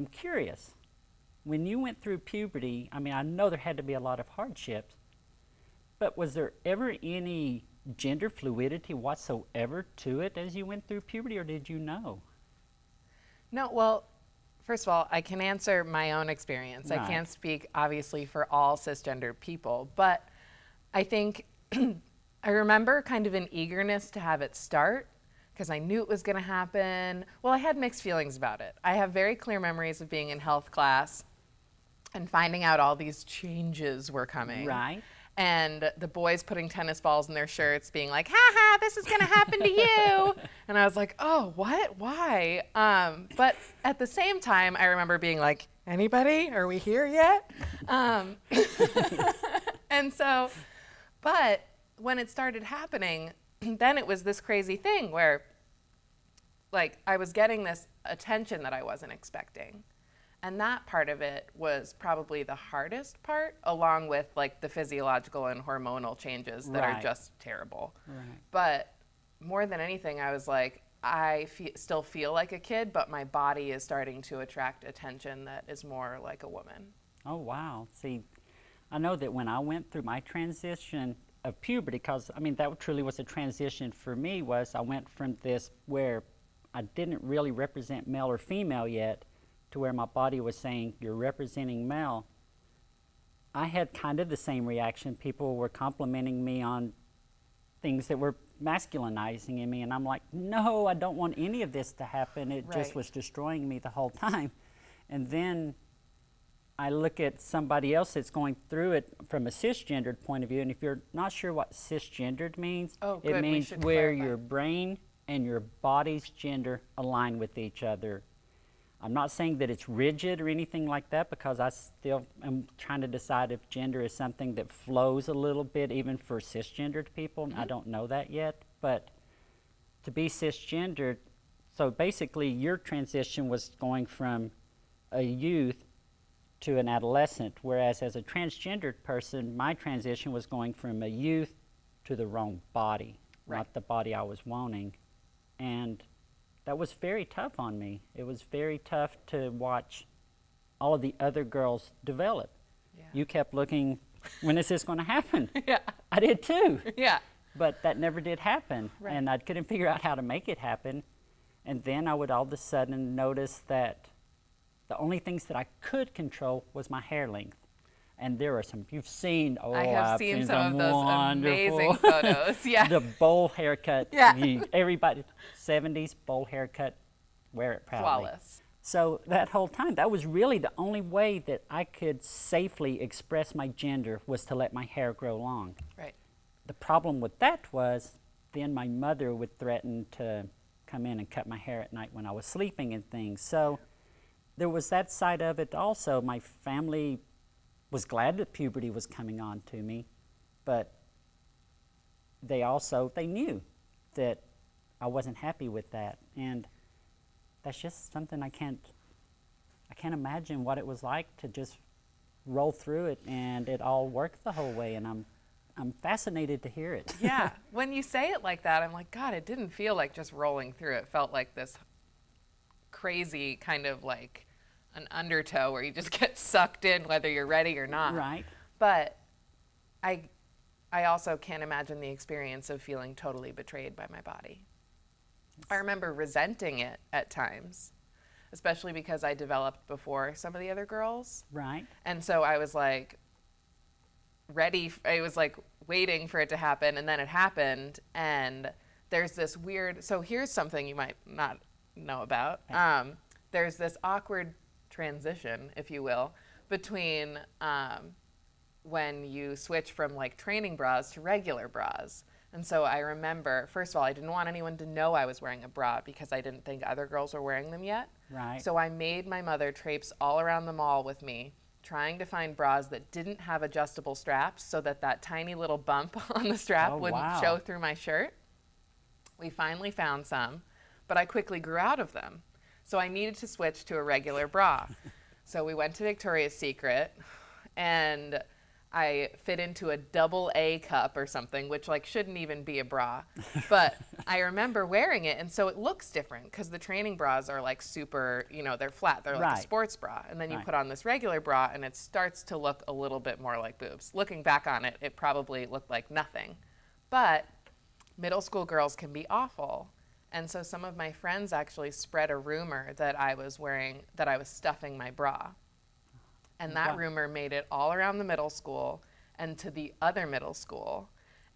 I'm curious, when you went through puberty, I mean, I know there had to be a lot of hardships, but was there ever any gender fluidity whatsoever to it as you went through puberty, or did you know? No, well, first of all, I can answer my own experience. Right. I can't speak, obviously, for all cisgender people, but I think I remember kind of an eagerness to have it start because I knew it was going to happen. Well, I had mixed feelings about it. I have very clear memories of being in health class and finding out all these changes were coming. Right. And the boys putting tennis balls in their shirts, being like, ha ha, this is gonna happen to you. And I was like, oh, what, why? But at the same time, I remember being like, anybody, are we here yet? And so, but when it started happening, then it was this crazy thing where like I was getting this attention that I wasn't expecting. And that part of it was probably the hardest part, along with like the physiological and hormonal changes that are just terrible. Right. But more than anything, I was like, I still feel like a kid, but my body is starting to attract attention that is more like a woman. Oh, wow. See, I know that when I went through my transition of puberty, because, I mean, that truly was a transition for me, was I went from this where I didn't really represent male or female yet, to where my body was saying, you're representing male. I had kind of the same reaction. People were complimenting me on things that were masculinizing in me, and I'm like, no, I don't want any of this to happen. It just was destroying me the whole time. And then I look at somebody else that's going through it from a cisgendered point of view, and if you're not sure what cisgendered means, it means where your brain and your body's gender align with each other. I'm not saying that it's rigid or anything like that, because I still am trying to decide if gender is something that flows a little bit even for cisgendered people. I don't know that yet, but to be cisgendered, so basically your transition was going from a youth to an adolescent, whereas as a transgendered person, my transition was going from a youth to the wrong body, not the body I was wanting. And that was very tough on me. It was very tough to watch all of the other girls develop. Yeah. You kept looking, when is this going to happen? I did too. But that never did happen. And I couldn't figure out how to make it happen. And then I would all of a sudden notice that the only things that I could control was my hair length. And there are some, you've seen, I have seen some of those wonderful amazing photos. The bowl haircut. Everybody, 70s bowl haircut, wear it proudly. Flawless. So that whole time, that was really the only way that I could safely express my gender, was to let my hair grow long. The problem with that was then my mother would threaten to come in and cut my hair at night when I was sleeping and things. So there was that side of it also. My family was glad that puberty was coming on to me, but they knew that I wasn't happy with that. And that's just something I can't imagine what it was like to just roll through it and it all worked the whole way, and I'm fascinated to hear it. When you say it like that, I'm like, God, it didn't feel like just rolling through. It felt like this crazy kind of like an undertow where you just get sucked in whether you're ready or not. But I also can't imagine the experience of feeling totally betrayed by my body. I remember resenting it at times, especially because I developed before some of the other girls. And so I was like ready, I was like waiting for it to happen, and then it happened, and there's this weird, so here's something you might not know about. There's this awkward transition, if you will, between when you switch from like training bras to regular bras. And so I remember, first of all, I didn't want anyone to know I was wearing a bra because I didn't think other girls were wearing them yet. So I made my mother traipse all around the mall with me, trying to find bras that didn't have adjustable straps so that that tiny little bump on the strap wouldn't show through my shirt. We finally found some, but I quickly grew out of them. So I needed to switch to a regular bra. So we went to Victoria's Secret, and I fit into a double A cup or something, which like shouldn't even be a bra. But I remember wearing it, and so it looks different because the training bras are like super, you know, they're flat. They're like a sports bra. And then you put on this regular bra, and it starts to look a little bit more like boobs. Looking back on it, it probably looked like nothing. But middle school girls can be awful. And so some of my friends actually spread a rumor that I was stuffing my bra. And that rumor made it all around the middle school and to the other middle school.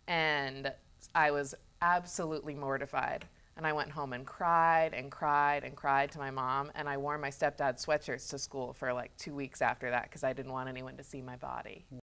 And I was absolutely mortified. And I went home and cried and cried and cried to my mom. And I wore my stepdad's sweatshirts to school for like 2 weeks after that because I didn't want anyone to see my body.